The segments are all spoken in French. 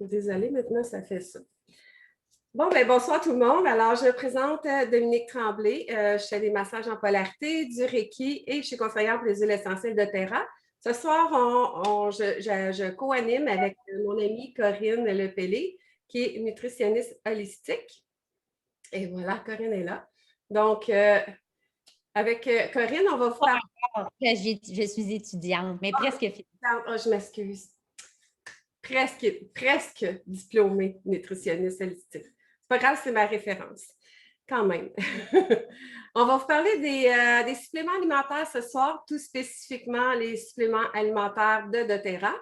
Désolée, maintenant, ça fait ça. Bon, ben bonsoir tout le monde. Alors, je me présente Dominique Tremblay. Je fais des massages en polarité, du Reiki et je suis conseillère pour les huiles essentielles doTERRA. Ce soir, je co-anime avec mon amie Corinne Lepellé, qui est nutritionniste holistique. Et voilà, Corinne est là. Donc, avec Corinne, on va vous parler. Je suis étudiante, mais presque finie. Oh, je m'excuse. Presque diplômée nutritionniste holistique. C'est pas grave, c'est ma référence. Quand même. On va vous parler des suppléments alimentaires ce soir, tout spécifiquement les suppléments alimentaires de doTERRA.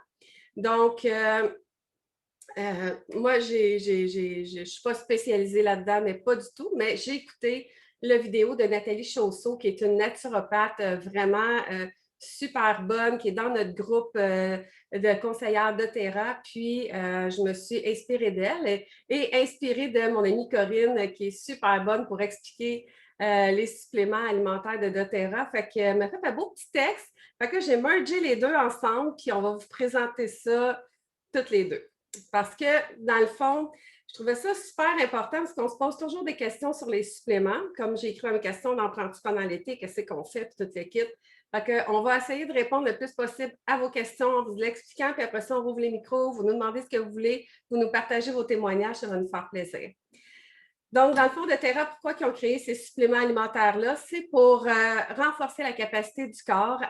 Donc, moi, je ne suis pas spécialisée là-dedans, mais pas du tout, mais j'ai écouté la vidéo de Nathalie Chausseau, qui est une naturopathe vraiment super bonne, qui est dans notre groupe de conseillères doTERRA. Puis, je me suis inspirée d'elle et inspirée de mon amie Corinne, qui est super bonne pour expliquer les suppléments alimentaires de doTERRA. Fait qu'elle m'a fait un beau petit texte. Fait que j'ai mergé les deux ensemble, puis on va vous présenter ça toutes les deux. Parce que, dans le fond, je trouvais ça super important parce qu'on se pose toujours des questions sur les suppléments. Comme j'ai écrit une question, on en prend-tu pendant l'été? Qu'est-ce qu'on fait? Puis toute l'équipe. Fait qu'on va essayer de répondre le plus possible à vos questions en vous l'expliquant. Puis après ça, on rouvre les micros, vous nous demandez ce que vous voulez, vous nous partagez vos témoignages, ça va nous faire plaisir. Donc, dans le fond, doTERRA, pourquoi ils ont créé ces suppléments alimentaires-là? C'est pour renforcer la capacité du corps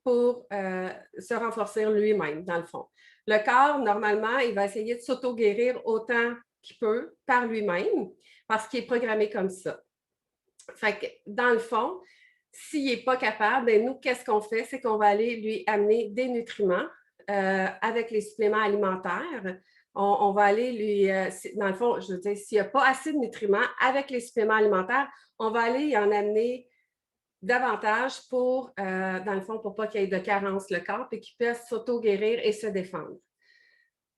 pour se renforcer lui-même, dans le fond. Le corps, normalement, il va essayer de s'auto-guérir autant qu'il peut par lui-même parce qu'il est programmé comme ça. Fait que, dans le fond, s'il n'est pas capable, bien, nous, qu'est-ce qu'on fait? C'est qu'on va aller lui amener des nutriments avec les suppléments alimentaires. On va aller lui, dans le fond, je veux dire, s'il n'y a pas assez de nutriments avec les suppléments alimentaires, on va aller y en amener davantage pour, dans le fond, pour pas qu'il y ait de carence le corps et qu'il puisse s'auto-guérir et se défendre.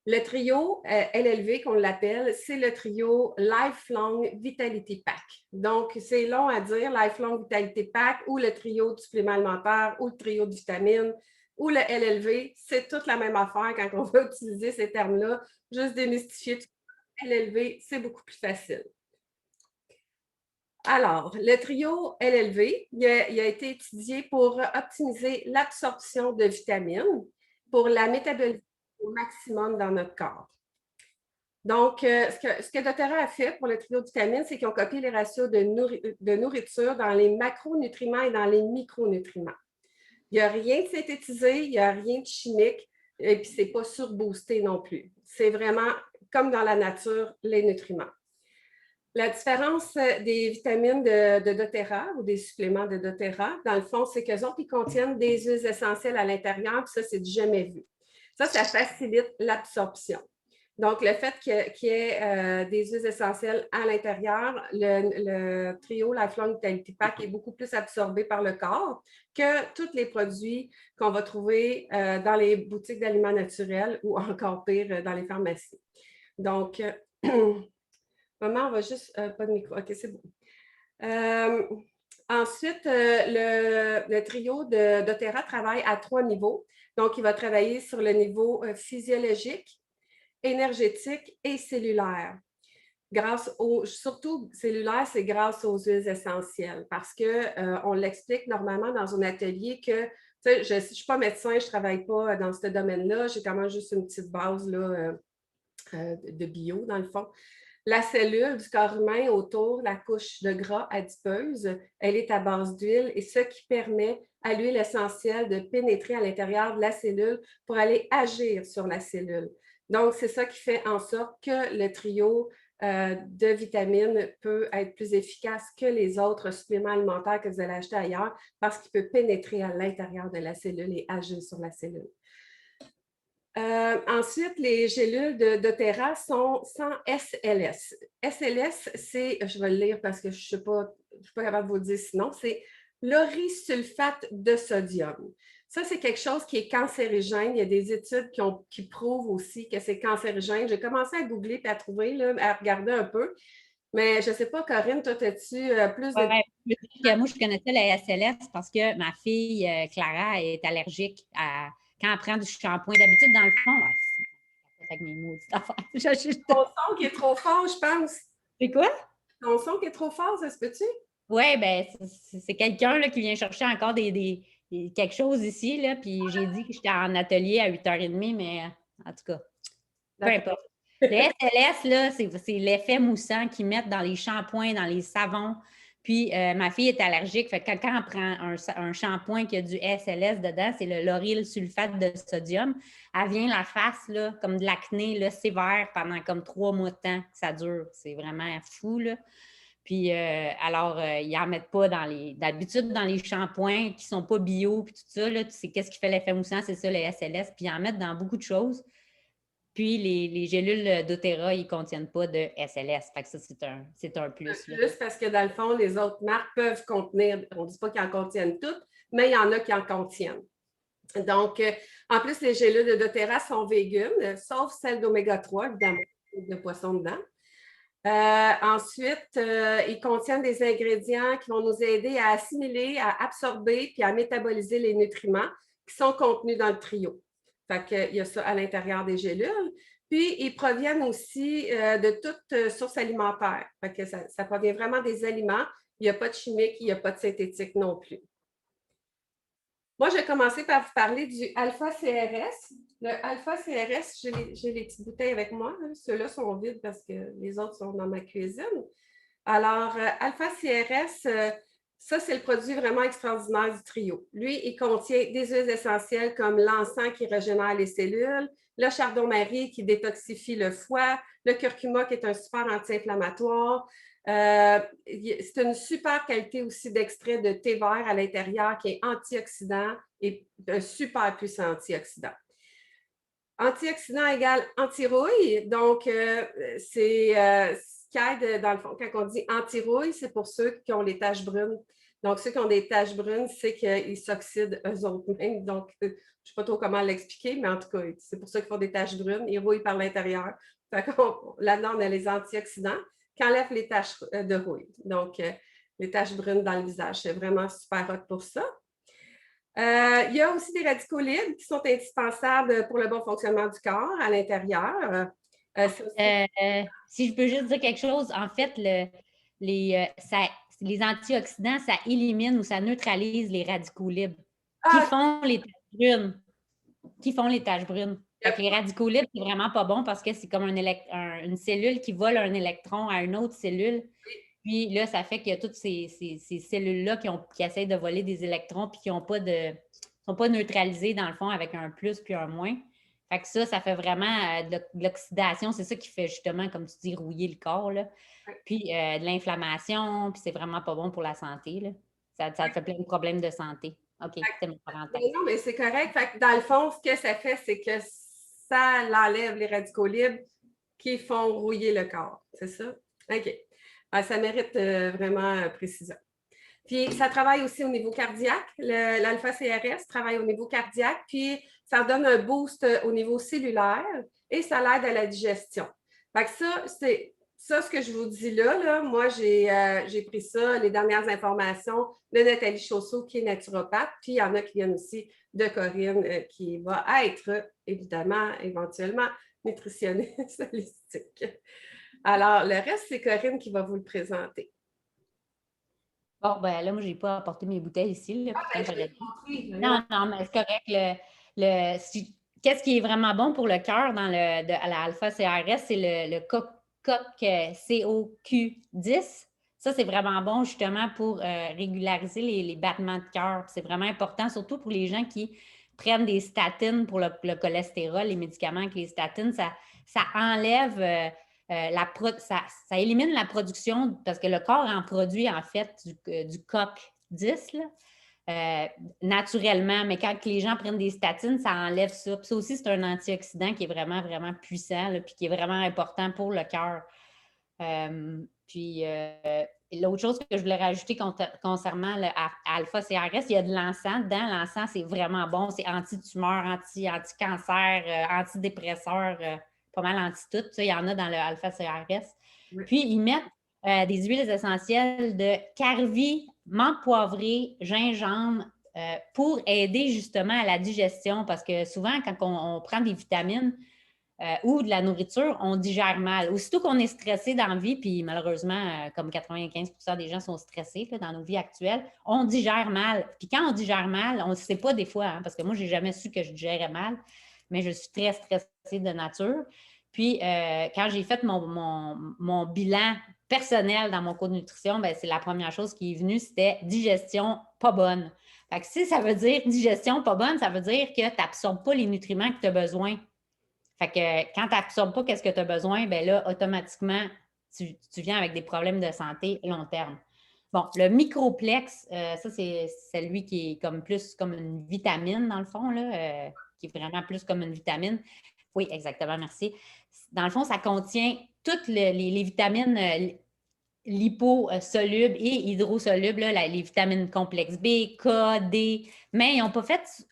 Le trio LLV, qu'on l'appelle, c'est le trio Lifelong Vitality Pack. Donc, c'est long à dire, Lifelong Vitality Pack ou le trio de suppléments alimentaires ou le trio de vitamines ou le LLV, c'est toute la même affaire quand on va utiliser ces termes-là. Juste démystifier tout ça. LLV, c'est beaucoup plus facile. Alors, le trio LLV, il a été étudié pour optimiser l'absorption de vitamines, pour la métaboliser au maximum dans notre corps. Donc, ce que doTERRA a fait pour le trio de vitamines, c'est qu'ils ont copié les ratios de nourriture dans les macronutriments et dans les micronutriments. Il n'y a rien de synthétisé, il n'y a rien de chimique, et puis ce n'est pas surboosté non plus. C'est vraiment comme dans la nature, les nutriments. La différence des vitamines de doTERRA ou des suppléments de doTERRA, dans le fond, c'est qu'eux autres, ils contiennent des huiles essentielles à l'intérieur, puis ça, c'est du jamais vu. Ça facilite l'absorption. Donc, le fait qu'il y ait des huiles essentielles à l'intérieur, le trio Lifelong Vitality Pack est beaucoup plus absorbé par le corps que tous les produits qu'on va trouver dans les boutiques d'aliments naturels ou encore pire, dans les pharmacies. Donc, maman, on va juste... pas de micro. OK, c'est bon. Ensuite, le trio de doTERRA travaille à 3 niveaux. Donc, il va travailler sur le niveau physiologique, énergétique et cellulaire. Surtout cellulaire, c'est grâce aux huiles essentielles parce qu'on l'explique normalement dans un atelier que je ne suis pas médecin, je ne travaille pas dans ce domaine-là, j'ai quand même juste une petite base là, de bio dans le fond. La cellule du corps humain autour de la couche de gras adipeuse, elle est à base d'huile et ce qui permet à l'huile essentielle de pénétrer à l'intérieur de la cellule pour aller agir sur la cellule. Donc, c'est ça qui fait en sorte que le trio de vitamines peut être plus efficace que les autres suppléments alimentaires que vous allez acheter ailleurs parce qu'il peut pénétrer à l'intérieur de la cellule et agir sur la cellule. Ensuite, les gélules de doTERRA sont sans SLS. SLS, c'est, je vais le lire parce que je ne suis pas capable de vous le dire sinon, c'est l'orisulfate de sodium. Ça, c'est quelque chose qui est cancérigène. Il y a des études qui prouvent aussi que c'est cancérigène. J'ai commencé à googler et à trouver, là, à regarder un peu. Mais je ne sais pas, Corinne, toi, as-tu plus de... Moi, je connaissais la SLS parce que ma fille, Clara, est allergique quand elle prend du shampoing. D'habitude, dans le fond, avec mes mots d'affaires. Ton son qui est trop fort, je pense. C'est quoi? Ton son qui est trop fort, ça se peut-tu? Oui, ben c'est quelqu'un là, qui vient chercher encore quelque chose ici, là, puis j'ai dit que j'étais en atelier à 8h30, mais en tout cas, peu importe. Le SLS, là, c'est l'effet moussant qu'ils mettent dans les shampoings, dans les savons. Puis ma fille est allergique, fait que quand on prend un shampoing qui a du SLS dedans, c'est le lauryl sulfate de sodium, elle vient la face, là, comme de l'acné, là, sévère pendant comme 3 mois de temps que ça dure. C'est vraiment fou, là. Puis, alors, ils n'en mettent pas d'habitude dans les shampoings qui ne sont pas bio, puis tout ça, là, tu sais, qu'est-ce qui fait l'effet moussant, c'est ça, le SLS, puis ils en mettent dans beaucoup de choses. Puis, les gélules d'Otera, ils ne contiennent pas de SLS. Fait que ça, c'est un plus. Un plus parce que dans le fond, les autres marques peuvent contenir, on ne dit pas qu'ils en contiennent toutes, mais il y en a qui en contiennent. Donc, en plus, les gélules de doTERRA sont véganes, sauf celles d'oméga 3, évidemment, de poisson dedans. Ensuite, ils contiennent des ingrédients qui vont nous aider à assimiler, à absorber puis à métaboliser les nutriments qui sont contenus dans le trio. Fait qu'il y a ça à l'intérieur des gélules. Puis, ils proviennent aussi de toute source alimentaire. Fait que ça provient vraiment des aliments. Il n'y a pas de chimique, il n'y a pas de synthétique non plus. Moi, je vais commencer par vous parler du alpha-CRS. Le alpha-CRS, j'ai les petites bouteilles avec moi. Ceux-là sont vides parce que les autres sont dans ma cuisine. Alors, alpha-CRS, ça, c'est le produit vraiment extraordinaire du trio. Lui, il contient des huiles essentielles comme l'encens qui régénère les cellules, le chardon-marie qui détoxifie le foie, le curcuma qui est un super anti-inflammatoire. C'est une super qualité aussi d'extrait de thé vert à l'intérieur qui est antioxydant et un super puissant antioxydant. Antioxydant égale anti-rouille, donc c'est ce qui aide dans le fond. Quand on dit anti-rouille, c'est pour ceux qui ont les taches brunes. Donc, ceux qui ont des taches brunes, c'est qu'ils s'oxydent eux autres mêmes. Donc, je ne sais pas trop comment l'expliquer, mais en tout cas, c'est pour ça qu'ils font des taches brunes. Ils rouillent par l'intérieur. Là-dedans, on a les antioxydants qui enlèvent les taches de rouille. Donc, les taches brunes dans le visage, c'est vraiment super hot pour ça. Il y a aussi des radicaux libres qui sont indispensables pour le bon fonctionnement du corps à l'intérieur. Si je peux juste dire quelque chose, en fait, les antioxydants, ça élimine ou ça neutralise les radicaux libres qui font les taches brunes. Fait que les radicaux libres, c'est vraiment pas bon parce que c'est comme une cellule qui vole un électron à une autre cellule. Puis là, ça fait qu'il y a toutes ces cellules-là qui essayent de voler des électrons puis qui ne sont pas neutralisées, dans le fond, avec un plus puis un moins. Fait que ça fait vraiment de l'oxydation. C'est ça qui fait justement, comme tu dis, rouiller le corps, là. Puis de l'inflammation, puis c'est vraiment pas bon pour la santé, là. Ça fait plein de problèmes de santé. OK, c'était mon parenthèse. Non, mais c'est correct. Fait que dans le fond, ce que ça fait, c'est que ça enlève les radicaux libres qui font rouiller le corps. C'est ça? OK. Ça mérite vraiment précision. Puis, ça travaille aussi au niveau cardiaque. L'alpha-CRS travaille au niveau cardiaque, puis ça donne un boost au niveau cellulaire et ça l'aide à la digestion. Fait que ça, c'est ça, ce que je vous dis là moi, j'ai pris ça, les dernières informations de Nathalie Chausseau, qui est naturopathe, puis il y en a qui viennent aussi de Corinne, qui va être, évidemment, éventuellement, nutritionniste holistique. Alors, le reste, c'est Corinne qui va vous le présenter. Bon, ben là, moi, je n'ai pas apporté mes bouteilles ici. Là, non, mais c'est correct. Qu'est-ce qui est vraiment bon pour le cœur à la alpha-CRS, c'est le CoQ10. Ça, c'est vraiment bon justement pour régulariser les battements de cœur. C'est vraiment important, surtout pour les gens qui prennent des statines pour le cholestérol, les médicaments avec les statines. Ça enlève... ça élimine la production parce que le corps en produit en fait du CoQ10 naturellement, mais quand les gens prennent des statines, ça enlève ça. Puis ça aussi, c'est un antioxydant qui est vraiment, vraiment puissant puis qui est vraiment important pour le cœur. Puis l'autre chose que je voulais rajouter concernant l'alpha-CRS, il y a de l'encens dedans. L'encens, c'est vraiment bon. C'est anti-tumeur, anti-cancer, antidépresseur, pas mal anti-tout. Ça, il y en a dans le alpha-CRS. Oui. Puis, ils mettent des huiles essentielles de carvi, menthe poivrée, gingembre pour aider justement à la digestion parce que souvent, quand on prend des vitamines, ou de la nourriture, on digère mal. Aussitôt qu'on est stressé dans la vie, puis malheureusement, comme 95% des gens sont stressés là, dans nos vies actuelles, on digère mal. Puis quand on digère mal, on ne sait pas des fois, hein, parce que moi, je n'ai jamais su que je digérais mal, mais je suis très stressée de nature. Puis quand j'ai fait mon bilan personnel dans mon cours de nutrition, ben, c'est la première chose qui est venue, c'était digestion pas bonne. Fait que si ça veut dire digestion pas bonne, ça veut dire que tu n'absorbes pas les nutriments que tu as besoin. Fait que quand tu n'absorbes pas ce que tu as besoin, bien là, automatiquement, tu viens avec des problèmes de santé long terme. Bon, le microplex, ça, c'est celui qui est comme plus comme une vitamine, dans le fond, là, qui est vraiment plus comme une vitamine. Oui, exactement, merci. Dans le fond, ça contient toutes les vitamines liposolubles et hydrosolubles, là, les vitamines complexes B, K, D, mais ils n'ont pas fait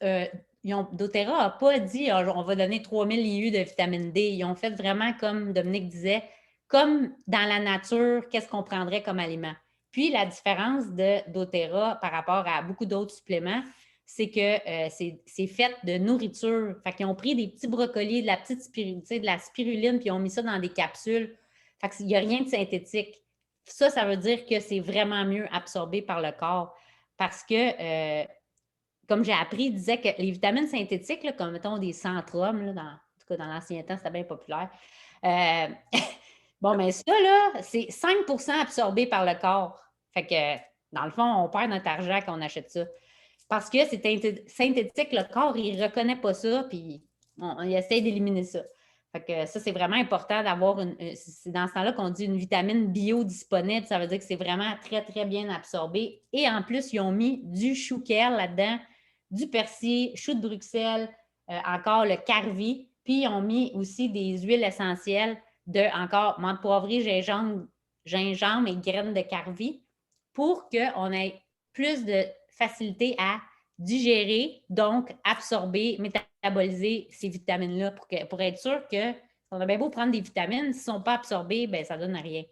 doTERRA n'a pas dit on va donner 3000 IU de vitamine D. Ils ont fait vraiment comme Dominique disait, comme dans la nature, qu'est-ce qu'on prendrait comme aliment. Puis la différence de doTERRA par rapport à beaucoup d'autres suppléments, c'est que c'est fait de nourriture. Fait qu'ils ont pris des petits brocolis, de la spiruline, puis ils ont mis ça dans des capsules. Fait qu'il n'y a rien de synthétique. Ça veut dire que c'est vraiment mieux absorbé par le corps parce que comme j'ai appris, il disait que les vitamines synthétiques, là, comme mettons des Centrum, là, en tout cas dans l'ancien temps, c'était bien populaire. Bon, mais ça, là, c'est 5% absorbé par le corps. Fait que, dans le fond, on perd notre argent quand on achète ça. Parce que c'est synthétique, le corps, il ne reconnaît pas ça, puis il essaie d'éliminer ça. Fait que ça, c'est vraiment important d'avoir c'est dans ce temps-là qu'on dit une vitamine biodisponible. Ça veut dire que c'est vraiment très, très bien absorbé. Et en plus, ils ont mis du chou kale là-dedans, du persil, chou de Bruxelles, encore le carvi. Puis, ils ont mis aussi des huiles essentielles encore menthe poivrée, gingembre et graines de carvi pour qu'on ait plus de facilité à digérer, donc absorber, métaboliser ces vitamines-là pour être sûr que on a bien beau prendre des vitamines, s'ils ne sont pas absorbées, bien, ça ne donne rien.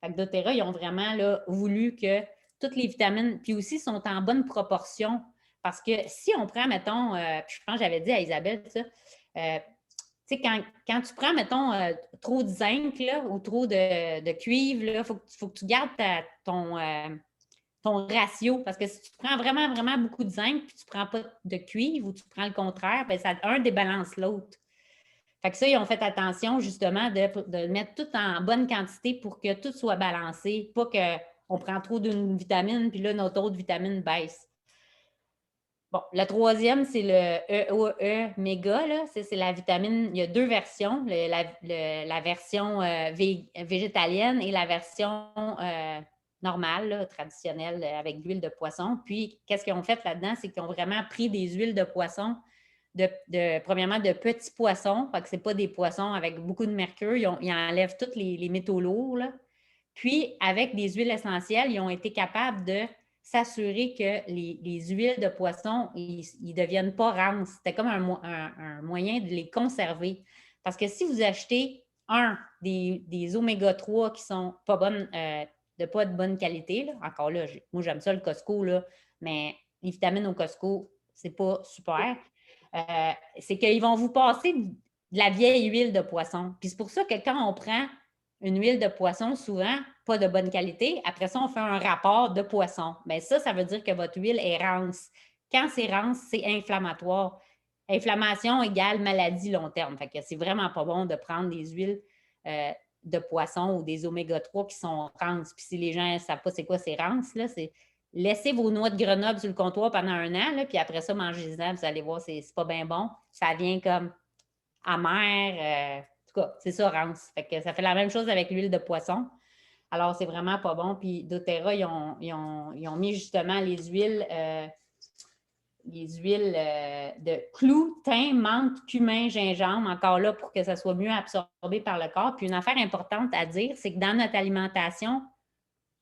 Fait que doTERRA, ils ont vraiment là, voulu que toutes les vitamines, puis aussi, sont en bonne proportion. Parce que si on prend, mettons, puis je pense que j'avais dit à Isabelle ça, tu sais, quand tu prends, mettons, trop de zinc là, ou trop de cuivre, il faut que tu gardes ton ratio. Parce que si tu prends vraiment, vraiment beaucoup de zinc puis tu ne prends pas de cuivre ou tu prends le contraire, bien, un débalance l'autre. Fait que ça, ils ont fait attention justement de mettre tout en bonne quantité pour que tout soit balancé, pas qu'on prend trop d'une vitamine puis là, notre autre vitamine baisse. Bon, le troisième, c'est le EOE méga. Là. C'est la vitamine. Il y a deux versions, la version végétalienne et la version normale, là, traditionnelle, avec de l'huile de poisson. Puis, qu'est-ce qu'ils ont fait là-dedans? C'est qu'ils ont vraiment pris des huiles de poisson, premièrement, de petits poissons. Fait que ce n'est pas des poissons avec beaucoup de mercure. Ils enlèvent tous les métaux lourds. Là. Puis, avec des huiles essentielles, ils ont été capables de s'assurer que les huiles de poisson, ils ne deviennent pas rances. C'était comme un moyen de les conserver. Parce que si vous achetez des oméga 3 qui ne sont pas bonnes, pas de bonne qualité, là, encore là, moi j'aime ça le Costco, là, mais les vitamines au Costco, c'est pas super. C'est qu'ils vont vous passer de la vieille huile de poisson. Puis c'est pour ça que quand on prend une huile de poisson, souvent, pas de bonne qualité. Après ça, on fait un rapport de poisson. Bien, ça veut dire que votre huile est rance. Quand c'est rance, c'est inflammatoire. Inflammation égale maladie long terme. Fait que c'est vraiment pas bon de prendre des huiles de poisson ou des oméga 3 qui sont rances. Puis si les gens ne savent pas c'est quoi ces rances, là, c'est laissez vos noix de Grenoble sur le comptoir pendant 1 an, là, puis après ça, mangez-en, vous allez voir, c'est pas bien bon. Ça vient comme amer. En tout cas, c'est ça, rance. Fait que ça fait la même chose avec l'huile de poisson. Alors, c'est vraiment pas bon. Puis doTERRA, ils ont mis justement les huiles de clou, thym, menthe, cumin, gingembre, encore là, pour que ça soit mieux absorbé par le corps. Puis une affaire importante à dire, c'est que dans notre alimentation,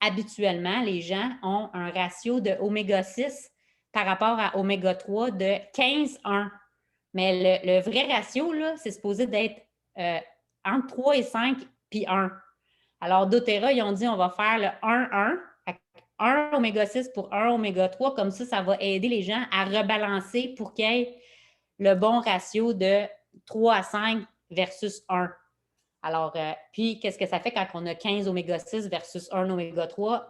habituellement, les gens ont un ratio de oméga 6 par rapport à oméga 3 de 15-1. Mais le vrai ratio, là, c'est supposé d'être entre 3 et 5 puis 1. Alors, doTERRA, ils ont dit on va faire le 1-1, 1 oméga 6 pour 1 oméga 3. Comme ça va aider les gens à rebalancer pour qu'il y ait le bon ratio de 3 à 5 versus 1. Alors, puis, qu'est-ce que ça fait quand on a 15 oméga-6 versus 1 oméga-3?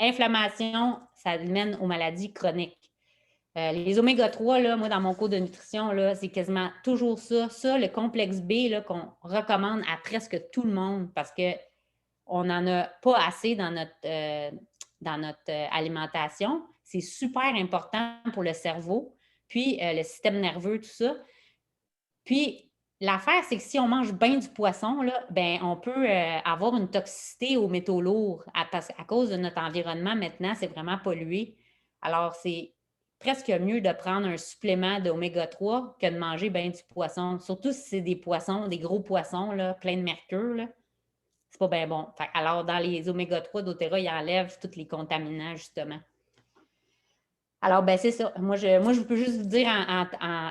Inflammation, ça mène aux maladies chroniques. Les oméga-3, là, moi, dans mon cours de nutrition, là, c'est quasiment toujours ça. Ça, le complexe B là, qu'on recommande à presque tout le monde parce qu'on n'en a pas assez dans notre alimentation. C'est super important pour le cerveau, puis le système nerveux, tout ça. Puis, l'affaire, c'est que si on mange bien du poisson, là, ben, on peut avoir une toxicité aux métaux lourds à cause de notre environnement maintenant, c'est vraiment pollué. Alors, c'est presque mieux de prendre un supplément d'oméga-3 que de manger bien du poisson. Surtout si c'est des poissons, des gros poissons, là, pleins de mercure, là. C'est pas bien bon. Alors, dans les oméga-3 d'Otera, ils enlèvent tous les contaminants, justement. Alors, ben c'est ça. Moi, je peux juste vous dire,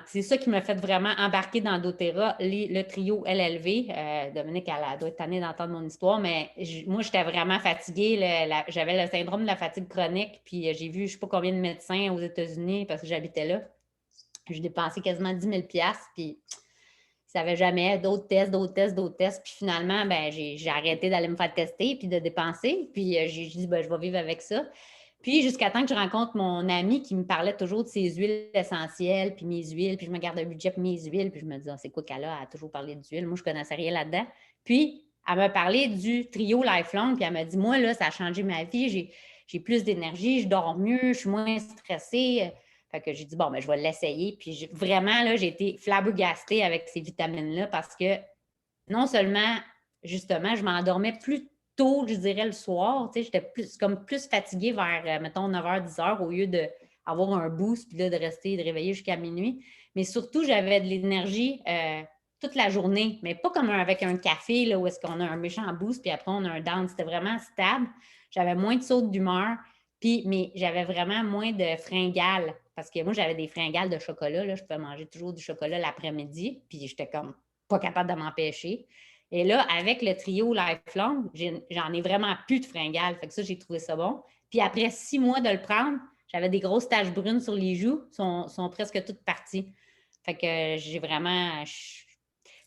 c'est ça qui m'a fait vraiment embarquer dans doTERRA, le trio LLV. Dominique, elle doit être tannée d'entendre mon histoire, mais moi, j'étais vraiment fatiguée. J'avais le syndrome de la fatigue chronique, puis j'ai vu je ne sais pas combien de médecins aux États-Unis parce que j'habitais là. J'ai dépensé quasiment 10 000 $, puis ça n'avait jamais d'autres tests. Puis finalement, ben, j'ai arrêté d'aller me faire tester puis de dépenser. Puis j'ai dit, ben, je vais vivre avec ça. Puis jusqu'à temps que je rencontre mon ami qui me parlait toujours de ses huiles essentielles, puis mes huiles, puis je me garde un budget pour mes huiles, puis je me dis, c'est quoi qu'elle a? Elle a toujours parlé d'huile. Moi, je ne connaissais rien là-dedans. Puis, elle m'a parlé du trio Lifelong, puis elle m'a dit, moi, là, ça a changé ma vie. J'ai plus d'énergie, je dors mieux, je suis moins stressée. Fait que j'ai dit, bon, ben, je vais l'essayer. Puis vraiment, là, j'ai été flabbergastée avec ces vitamines-là parce que non seulement, justement, je m'endormais plus tôt, je dirais, le soir. Tu sais, j'étais plus fatiguée vers, mettons, 9h, 10h au lieu d'avoir un boost puis là, de réveiller jusqu'à minuit. Mais surtout, j'avais de l'énergie toute la journée, mais pas comme avec un café là, où est-ce qu'on a un méchant boost puis après, on a un down. C'était vraiment stable. J'avais moins de sautes d'humeur, mais j'avais vraiment moins de fringales. Parce que moi, j'avais des fringales de chocolat. Là. Je pouvais manger toujours du chocolat l'après-midi, puis j'étais comme pas capable de m'empêcher. Et là, avec le trio Lifelong, j'en ai vraiment plus de fringales. Fait que ça, j'ai trouvé ça bon. Puis après 6 mois de le prendre, j'avais des grosses taches brunes sur les joues, sont presque toutes parties. Fait que j'ai vraiment...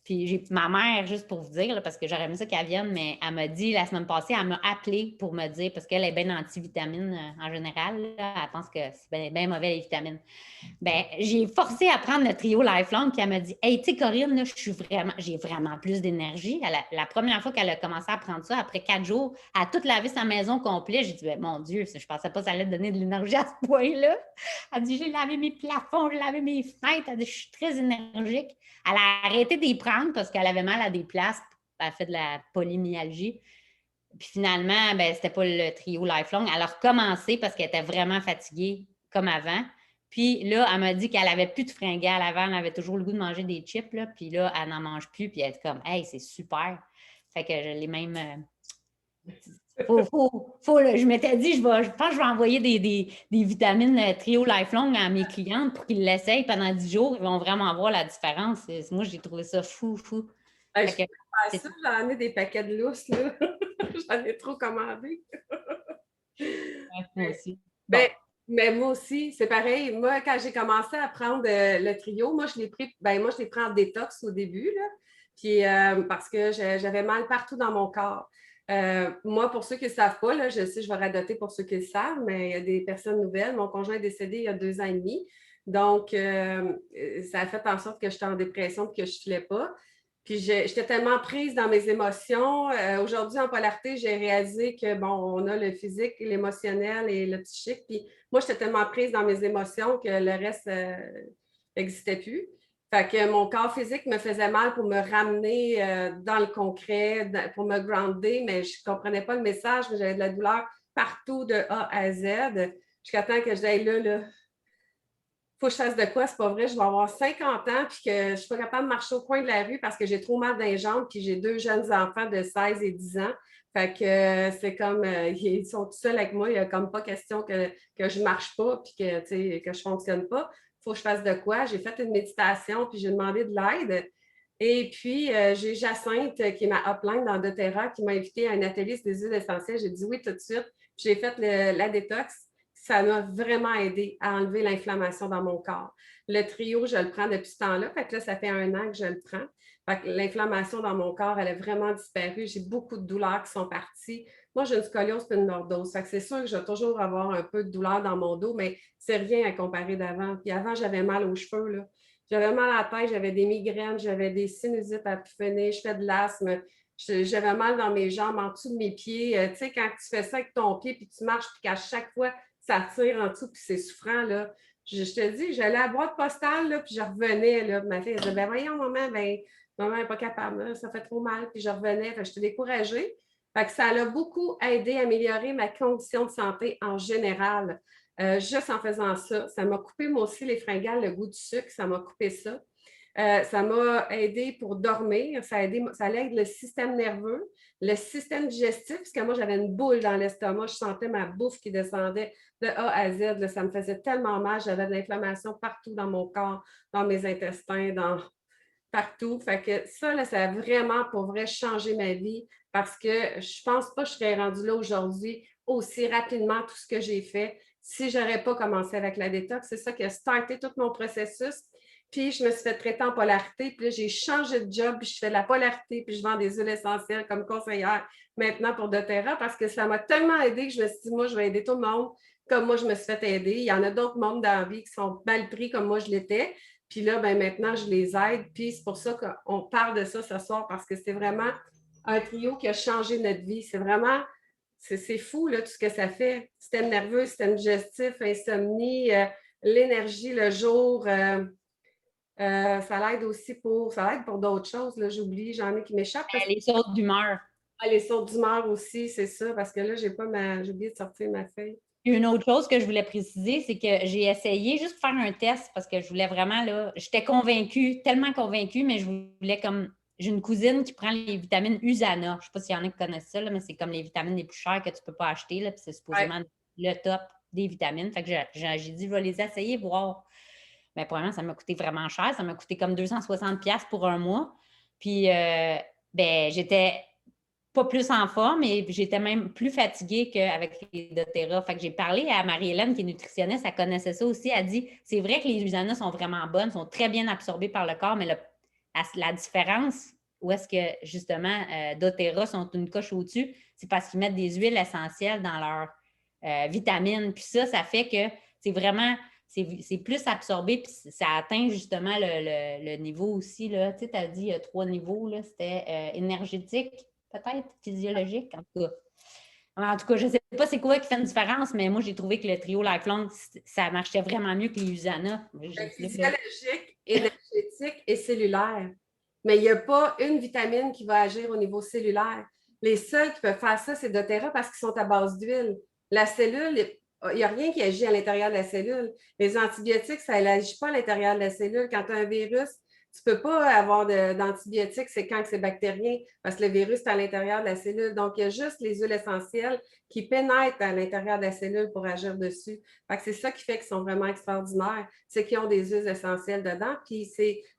Puis j'ai ma mère, juste pour vous dire, là, parce que j'aurais aimé ça qu'elle vienne, mais elle m'a dit la semaine passée, elle m'a appelé pour me dire, parce qu'elle est bien anti-vitamine en général, là, elle pense que c'est bien, bien mauvais les vitamines. Ben, j'ai forcé à prendre le trio Lifelong, puis elle m'a dit, hey, tu sais, Corinne, là, j'ai vraiment plus d'énergie. La première fois qu'elle a commencé à prendre ça, après 4 jours, elle a tout lavé sa maison complète. J'ai dit, ben, mon Dieu, je pensais pas que ça allait donner de l'énergie à ce point-là. Elle dit, j'ai lavé mes plafonds, j'ai lavé mes fenêtres. Elle dit, je suis très énergique. Elle a arrêté d'y prendre parce qu'elle avait mal à des places. Elle a fait de la polymyalgie. Puis finalement, ben, c'était pas le trio Lifelong. Elle a recommencé parce qu'elle était vraiment fatiguée, comme avant. Puis là, elle m'a dit qu'elle n'avait plus de fringales. Avant, elle avait toujours le goût de manger des chips. Là. Puis là, elle n'en mange plus. Puis elle est comme, hey, c'est super. Fait que je l'ai même. Je m'étais dit, je pense que je vais envoyer des vitamines trio Lifelong à mes clientes pour qu'ils l'essayent pendant 10 jours. Ils vont vraiment voir la différence. Moi, j'ai trouvé ça fou. Je peux faire ça, j'en ai des paquets de lousses, là. J'en ai trop commandé. Moi aussi. Bon. Mais moi aussi, c'est pareil. Moi, quand j'ai commencé à prendre le trio, moi, je l'ai pris en détox au début, là. Puis parce que j'avais mal partout dans mon corps. Moi, pour ceux qui ne savent pas, là, je sais, je vais radoter pour ceux qui le savent, mais il y a des personnes nouvelles. Mon conjoint est décédé il y a 2 ans et demi. Donc, ça a fait en sorte que j'étais en dépression et que je ne filais pas. Puis j'étais tellement prise dans mes émotions. Aujourd'hui, en polarité, j'ai réalisé que, bon, on a le physique, l'émotionnel et le psychique. Puis moi, j'étais tellement prise dans mes émotions que le reste n'existait plus. Fait que mon corps physique me faisait mal pour me ramener dans le concret, pour me grounder, mais je ne comprenais pas le message, mais j'avais de la douleur partout de A à Z. Jusqu'à temps que je disais, là, faut que je fasse de quoi, c'est pas vrai, je vais avoir 50 ans puis que je suis pas capable de marcher au coin de la rue parce que j'ai trop mal dans les jambes puis j'ai 2 jeunes enfants de 16 et 10 ans. Fait que c'est comme, ils sont tout seuls avec moi, il n'y a comme pas question que je marche pas puis que je fonctionne pas. Il faut que je fasse de quoi. J'ai fait une méditation puis j'ai demandé de l'aide. Et puis, j'ai Jacinthe, qui est ma upline dans doTERRA, qui m'a invité à un atelier sur des huiles essentielles. J'ai dit oui tout de suite. J'ai fait la détox. ça m'a vraiment aidé à enlever l'inflammation dans mon corps. Le trio, je le prends depuis ce temps-là. Fait que là, ça fait 1 an que je le prends. Fait que l'inflammation dans mon corps, elle a vraiment disparu. J'ai beaucoup de douleurs qui sont parties. Moi, j'ai une scoliose et une lordose. Fait que c'est sûr que je vais toujours avoir un peu de douleur dans mon dos, mais c'est rien à comparer d'avant. Puis avant, j'avais mal aux cheveux, là. J'avais mal à la tête, j'avais des migraines, j'avais des sinusites à pu finir, je fais de l'asthme. J'avais mal dans mes jambes, en dessous de mes pieds. Tu sais, quand tu fais ça avec ton pied, puis tu marches, puis qu'à chaque fois, ça tire en dessous, puis c'est souffrant, là. Je te dis, j'allais à la boîte postale, là, puis je revenais, là. Ma fille, elle disait, ben voyons, maman n'est pas capable, là, ça fait trop mal, puis je revenais. Fait que j'étais découragée. Fait que ça a beaucoup aidé à améliorer ma condition de santé en général. Juste en faisant ça, ça m'a coupé, moi aussi, les fringales, le goût du sucre, ça m'a coupé ça. Ça m'a aidé pour dormir, ça aide le système nerveux, le système digestif, parce que moi, j'avais une boule dans l'estomac, je sentais ma bouffe qui descendait de A à Z, là, ça me faisait tellement mal, j'avais de l'inflammation partout dans mon corps, dans mes intestins, partout. Fait que ça, là, ça a vraiment, pour vrai, changé ma vie parce que je pense pas que je serais rendue là aujourd'hui aussi rapidement tout ce que j'ai fait si je n'aurais pas commencé avec la détox. C'est ça qui a starté tout mon processus. Puis, je me suis fait traiter en polarité. Puis là, j'ai changé de job. Puis, je fais de la polarité. Puis, je vends des huiles essentielles comme conseillère maintenant pour doTERRA parce que ça m'a tellement aidé que je me suis dit, moi, je vais aider tout le monde comme moi, je me suis fait aider. Il y en a d'autres membres dans la vie qui sont mal pris comme moi, je l'étais. Puis là, ben maintenant, je les aide. Puis c'est pour ça qu'on parle de ça ce soir parce que c'est vraiment un trio qui a changé notre vie. C'est vraiment, c'est fou là, tout ce que ça fait. Système nerveux, système digestif, insomnie, l'énergie le jour. Ça l'aide aussi ça l'aide pour d'autres choses. Là, j'oublie, j'en ai qui m'échappent. Les sautes d'humeur. Les sautes d'humeur aussi, c'est ça, parce que là, j'ai oublié de sortir ma feuille. Une autre chose que je voulais préciser, c'est que j'ai essayé juste de faire un test parce que je voulais vraiment, là, j'étais convaincue, tellement convaincue, mais je voulais comme, j'ai une cousine qui prend les vitamines Usana. Je ne sais pas s'il y en a qui connaissent ça, là, mais c'est comme les vitamines les plus chères que tu ne peux pas acheter, là, puis c'est supposément le top des vitamines. Fait que j'ai dit, je vais les essayer, voir. Mais probablement, ça m'a coûté vraiment cher. Ça m'a coûté comme 260$ pour un mois. Puis, ben, j'étais pas plus en forme et j'étais même plus fatiguée qu'avec les doTERRA. Fait que j'ai parlé à Marie-Hélène, qui est nutritionniste, elle connaissait ça aussi. Elle dit, c'est vrai que les Usana sont vraiment bonnes, sont très bien absorbées par le corps, mais la différence, où est-ce que, justement, doTERRA sont une coche au-dessus, c'est parce qu'ils mettent des huiles essentielles dans leurs vitamines. Puis ça fait que c'est vraiment... C'est plus absorbé, puis ça atteint justement le niveau aussi. Là. Tu sais, tu as dit 3 niveaux, là, c'était énergétique, peut-être, physiologique, en tout cas. En tout cas, je ne sais pas c'est quoi qui fait une différence, mais moi, j'ai trouvé que le trio Lifelong, ça marchait vraiment mieux que les Usana. Physiologique, énergétique et cellulaire. Mais il n'y a pas une vitamine qui va agir au niveau cellulaire. Les seuls qui peuvent faire ça, c'est doTERRA parce qu'ils sont à base d'huile. La cellule, il n'y a rien qui agit à l'intérieur de la cellule. Les antibiotiques, ça n'agit pas à l'intérieur de la cellule. Quand tu as un virus, tu ne peux pas avoir d'antibiotiques, c'est quand c'est bactérien, parce que le virus est à l'intérieur de la cellule. Donc, il y a juste les huiles essentielles qui pénètrent à l'intérieur de la cellule pour agir dessus. C'est ça qui fait qu'ils sont vraiment extraordinaires, c'est qu'ils ont des huiles essentielles dedans. Puis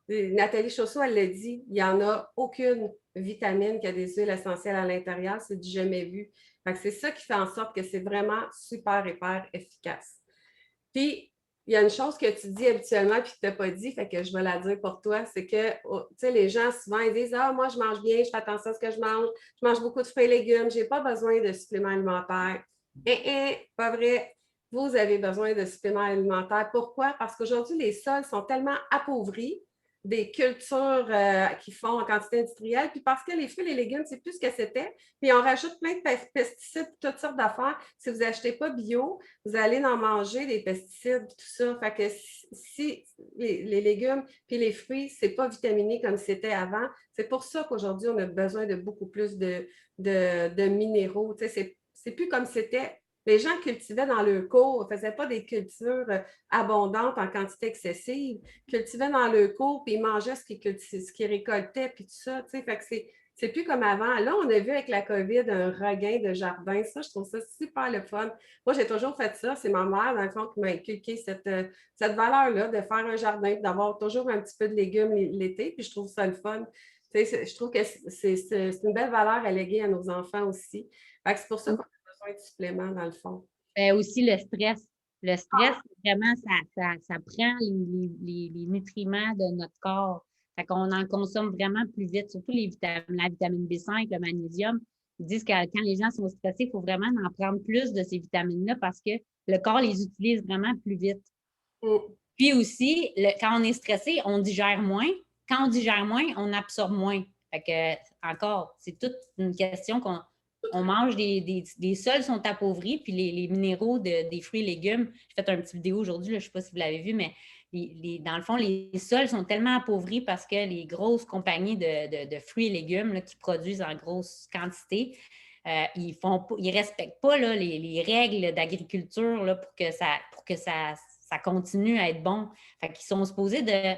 Nathalie Chausseau, elle l'a dit, il n'y en a aucune vitamine qui a des huiles essentielles à l'intérieur, c'est du jamais vu. C'est ça qui fait en sorte que c'est vraiment super, hyper efficace. Puis, il y a une chose que tu dis habituellement puis que tu n'as pas dit, fait que je vais la dire pour toi, c'est que, tu sais, les gens souvent, ils disent « Ah, moi, je mange bien, je fais attention à ce que je mange beaucoup de fruits et légumes, je n'ai pas besoin de suppléments alimentaires. » Pas vrai. Vous avez besoin de suppléments alimentaires. Pourquoi? Parce qu'aujourd'hui, les sols sont tellement appauvris des cultures qui font en quantité industrielle, puis parce que les fruits et les légumes, c'est plus ce que c'était, puis on rajoute plein de pesticides, toutes sortes d'affaires. Si vous n'achetez pas bio, vous allez en manger des pesticides, tout ça. Fait que si les légumes puis les fruits, c'est pas vitaminé comme c'était avant, c'est pour ça qu'aujourd'hui, on a besoin de beaucoup plus de minéraux. Tu sais, c'est plus comme c'était. Les gens cultivaient dans leur cours, ne faisaient pas des cultures abondantes en quantité excessive, cultivaient dans leur cours, puis ils mangeaient ce qu'ils récoltaient, puis tout ça. Tu sais, fait que c'est plus comme avant. Là, on a vu avec la COVID un regain de jardin. Ça, je trouve ça super le fun. Moi, j'ai toujours fait ça. C'est ma mère, dans le fond, qui m'a inculqué cette valeur-là de faire un jardin, d'avoir toujours un petit peu de légumes l'été. Puis je trouve ça le fun. Tu sais, je trouve que c'est une belle valeur à léguer à nos enfants aussi. C'est pour ça qu'on a besoin de suppléments, dans le fond. Aussi le stress. Le stress, vraiment, ça prend les nutriments de notre corps. Fait qu'on en consomme vraiment plus vite, surtout les vitamines, la vitamine B5, le magnésium. Ils disent que quand les gens sont stressés, il faut vraiment en prendre plus de ces vitamines-là parce que le corps les utilise vraiment plus vite. Mm. Puis aussi, quand on est stressé, on digère moins. Quand on digère moins, on absorbe moins. Fait que, encore, c'est toute une question qu'on mange des sols sont appauvris, puis les minéraux des fruits et légumes. J'ai fait un petit vidéo aujourd'hui, je ne sais pas si vous l'avez vu, mais dans le fond, les sols sont tellement appauvris parce que les grosses compagnies de fruits et légumes là, qui produisent en grosse quantité, ils respectent pas là, les règles d'agriculture là, pour que ça continue à être bon. Fait qu'ils sont supposés de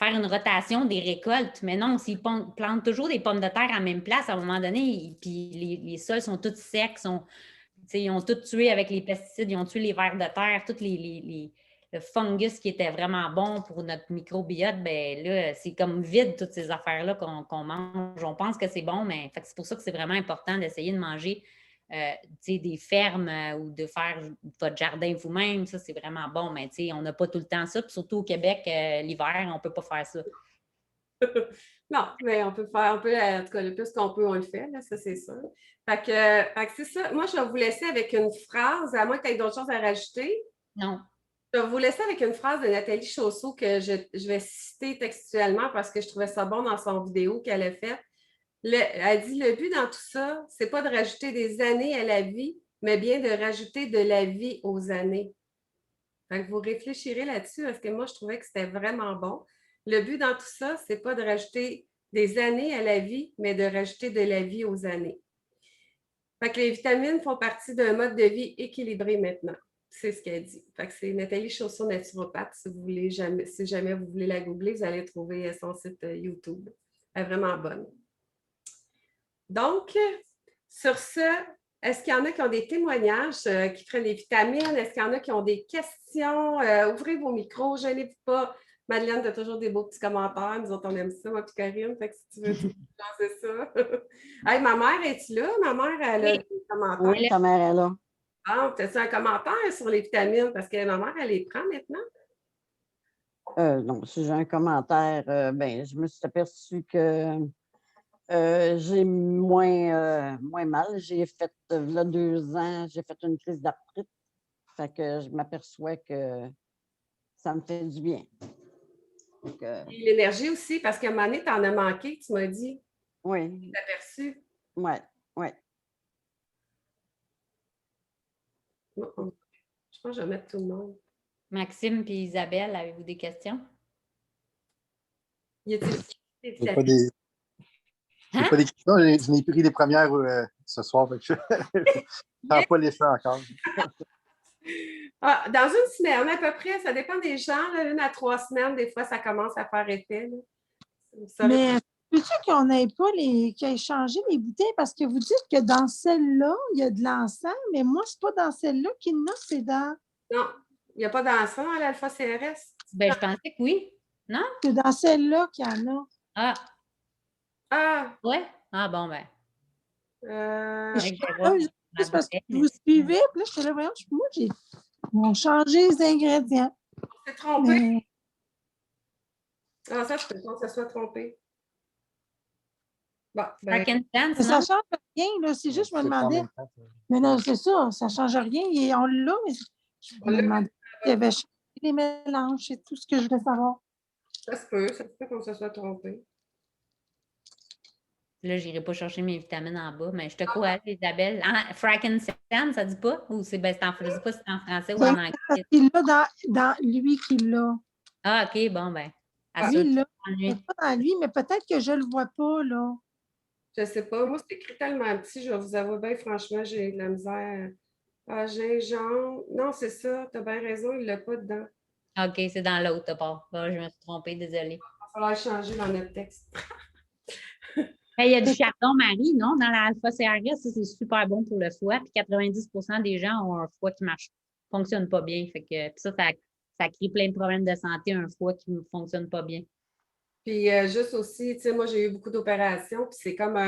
faire une rotation des récoltes. Mais non, s'ils plantent toujours des pommes de terre à la même place, à un moment donné, puis les sols sont tous secs, ils ont tout tué avec les pesticides, ils ont tué les vers de terre, tous le fungus qui était vraiment bon pour notre microbiote, ben là, c'est comme vide toutes ces affaires-là qu'on mange. On pense que c'est bon, mais c'est pour ça que c'est vraiment important d'essayer de manger des fermes ou de faire votre jardin vous-même. Ça, c'est vraiment bon, mais on n'a pas tout le temps ça. Puis surtout au Québec, l'hiver, on ne peut pas faire ça. Non, mais on peut, en tout cas, le plus qu'on peut, on le fait, là, ça, c'est sûr. Fait que c'est ça. Moi, je vais vous laisser avec une phrase, à moins que tu aies d'autres choses à rajouter. Non. Je vais vous laisser avec une phrase de Nathalie Chausseau que je vais citer textuellement parce que je trouvais ça bon dans son vidéo qu'elle a faite. Elle dit, le but dans tout ça, c'est pas de rajouter des années à la vie, mais bien de rajouter de la vie aux années. Fait que vous réfléchirez là-dessus parce que moi, je trouvais que c'était vraiment bon. Le but dans tout ça, c'est pas de rajouter des années à la vie, mais de rajouter de la vie aux années. Fait que les vitamines font partie d'un mode de vie équilibré maintenant. C'est ce qu'elle dit. Fait que c'est Nathalie Chausseau, naturopathe. Si jamais vous voulez la googler, vous allez trouver son site YouTube. Elle est vraiment bonne. Donc, sur ce, est-ce qu'il y en a qui ont des témoignages qui prennent des vitamines? Est-ce qu'il y en a qui ont des questions? Ouvrez vos micros, gênez-vous pas. Madeleine, tu as toujours des beaux petits commentaires. Nous autres, on aime ça, moi puis Karine. Fait que si tu veux, tu peux lancer ça. Hey, ma mère, es-tu là? Ma mère, elle a Oui. des commentaires. Oui, ta mère est là. Ah, as-tu un commentaire sur les vitamines? Parce que ma mère, elle les prend maintenant. Non, si j'ai un commentaire, je me suis aperçue que j'ai moins mal. J'ai fait, là, 2 ans, j'ai fait une crise d'arthrite. Fait que je m'aperçois que ça me fait du bien. Et l'énergie aussi, parce qu'à un moment donné, tu en as manqué, tu m'as dit. Oui. Tu t'as aperçu. Oui, oui. Je pense que je vais mettre tout le monde. Maxime et Isabelle, avez-vous des questions? Y a-t-il des J'ai pas des questions. Je n'ai pris les premières ce soir. Je n'ai pas laissé encore. Dans une semaine, à peu près, ça dépend des gens. Là, 1 à 3 semaines, des fois, ça commence à faire effet. Là. Mais peux-tu qu'on n'ait pas qu'il ait changé les bouteilles? Parce que vous dites que dans celle-là, il y a de l'encens, mais moi, c'est pas dans celle-là qu'il y en a, c'est dans. Non, il n'y a pas d'encens à l'alpha-CRS. Ben, je pensais que oui. Non? C'est dans celle-là qu'il y en a. Ah, Ah! ouais? Ah, bon, ben. C'est parce que vous suivez, puis là, je suis là, voyons, moi, ils ont changé les ingrédients. C'est trompé. Mais... Ah, ça, je peux pas que ça soit trompé. Bon, ça ne change rien, là. C'est juste, je me demandais. Mais non, c'est ça, ça ne change rien. Et on l'a, mais je me demandais s'il y avait changé les mélanges, c'est tout ce que je voulais savoir. ça se peut qu'on se soit trompé. Là, je n'irai pas chercher mes vitamines en bas, mais je te crois, Isabelle. Ah, frankincense, ça ne dit pas? Ou je ne sais pas si c'est en français ou en anglais. Il l'a dans lui qui l'a. Ah, OK, bon, ben. Lui, il l'a. Pas dans lui, mais peut-être que je ne le vois pas, là. Je ne sais pas. Moi, c'est écrit tellement petit, je vais vous avouer, bien franchement, j'ai de la misère. Ah, gingembre. Non, c'est ça, tu as bien raison, il ne l'a pas dedans. OK, c'est dans l'autre part. Je me suis trompée, désolée. Il va falloir changer dans notre texte. Il y a du chardon-marie, non? Dans l'alpha-CRS, c'est super bon pour le foie. Puis 90% des gens ont un foie qui ne fonctionne pas bien. Fait que, puis ça crée plein de problèmes de santé, un foie qui ne fonctionne pas bien. Puis juste aussi, tu sais, moi, j'ai eu beaucoup d'opérations, puis c'est comme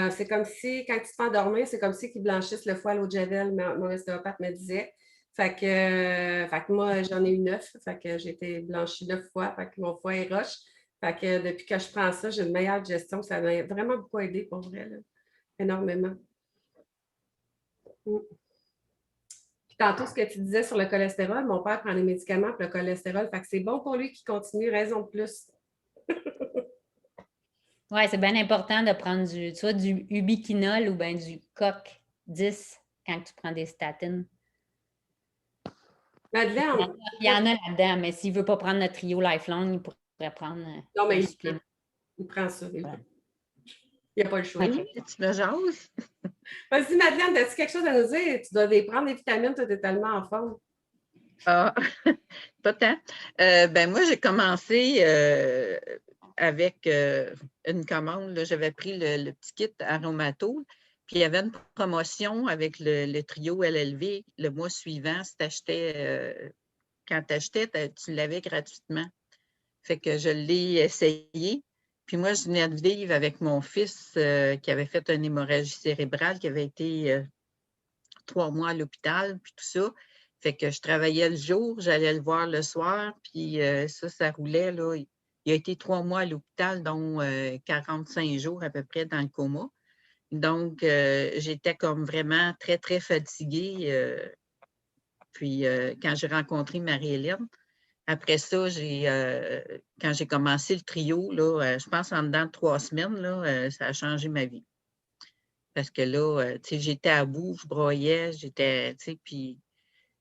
c'est comme si, quand tu te fais endormir, c'est comme si qu'ils blanchissent le foie à l'eau de javel, mon ostéopathe me disait. Fait que moi, j'en ai eu 9. Fait que j'ai été blanchie 9 fois. Fait que mon foie est roche. Fait que depuis que je prends ça, j'ai une meilleure digestion. Ça m'a vraiment beaucoup aidé pour vrai, là. Énormément. Mm. Puis tantôt, ce que tu disais sur le cholestérol, mon père prend des médicaments pour le cholestérol. Fait que c'est bon pour lui qu'il continue, raison de plus. Oui, c'est bien important de prendre soit du ubiquinol ou bien du coq 10 quand tu prends des statines. Madeleine, Il y en a là-dedans, mais s'il ne veut pas prendre notre trio Lifelong, il pourrait prendre non, mais un supplément. il prend ça. Il n'y a pas le choix. Oui, tu me jases? Vas-y, Madeleine, as-tu quelque chose à nous dire? Tu dois prendre des vitamines, tu es tellement en forme. Ah, pas tant. Ben moi, j'ai commencé avec une commande. Là, j'avais pris le petit kit Aromato, puis il y avait une promotion avec le trio LLV le mois suivant. Si quand tu achetais, tu l'avais gratuitement. Fait que je l'ai essayé. Puis moi, je venais de vivre avec mon fils qui avait fait une hémorragie cérébrale, qui avait été 3 mois à l'hôpital, puis tout ça. Fait que je travaillais le jour, j'allais le voir le soir, puis ça roulait, là. Il a été 3 mois à l'hôpital, dont 45 jours à peu près dans le coma. Donc, j'étais comme vraiment très, très fatiguée. Puis, quand j'ai rencontré Marie-Hélène, après ça, quand j'ai commencé le trio, là, je pense en dedans de 3 semaines, là, ça a changé ma vie. Parce que là, tu sais, j'étais à bout, je broyais, j'étais, tu sais, puis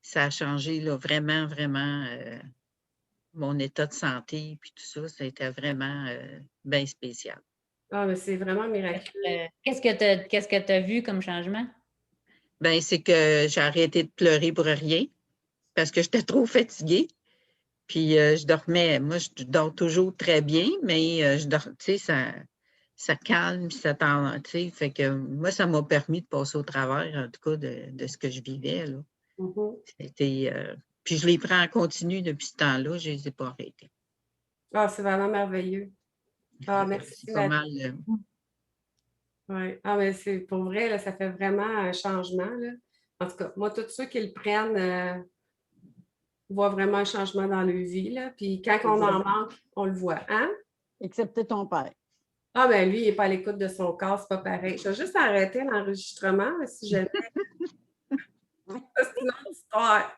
ça a changé là, vraiment, vraiment mon état de santé, puis tout ça, ça a été vraiment bien spécial. Ah, mais c'est vraiment miraculeux. Qu'est-ce que tu as vu comme changement? Bien, c'est que j'ai arrêté de pleurer pour rien parce que j'étais trop fatiguée. Puis je dormais, moi, je dors toujours très bien, mais je dors, tu sais, ça calme, puis ça tend, tu sais, fait que moi, ça m'a permis de passer au travers, en tout cas, de ce que je vivais, là. C'était, puis je les prends en continu depuis ce temps-là, je ne les ai pas arrêtés. Ah, c'est vraiment merveilleux. Ah, merci. C'est pas mal. Ouais. Ah, mais c'est pour vrai, là, ça fait vraiment un changement, là. En tout cas, moi, tous ceux qui le prennent voient vraiment un changement dans leur vie, là. Puis quand on en manque, on le voit. Hein? Excepté ton père. Ah, ben lui, il n'est pas à l'écoute de son corps, c'est pas pareil. Je vais juste arrêter l'enregistrement, si jamais. C'est une autre histoire.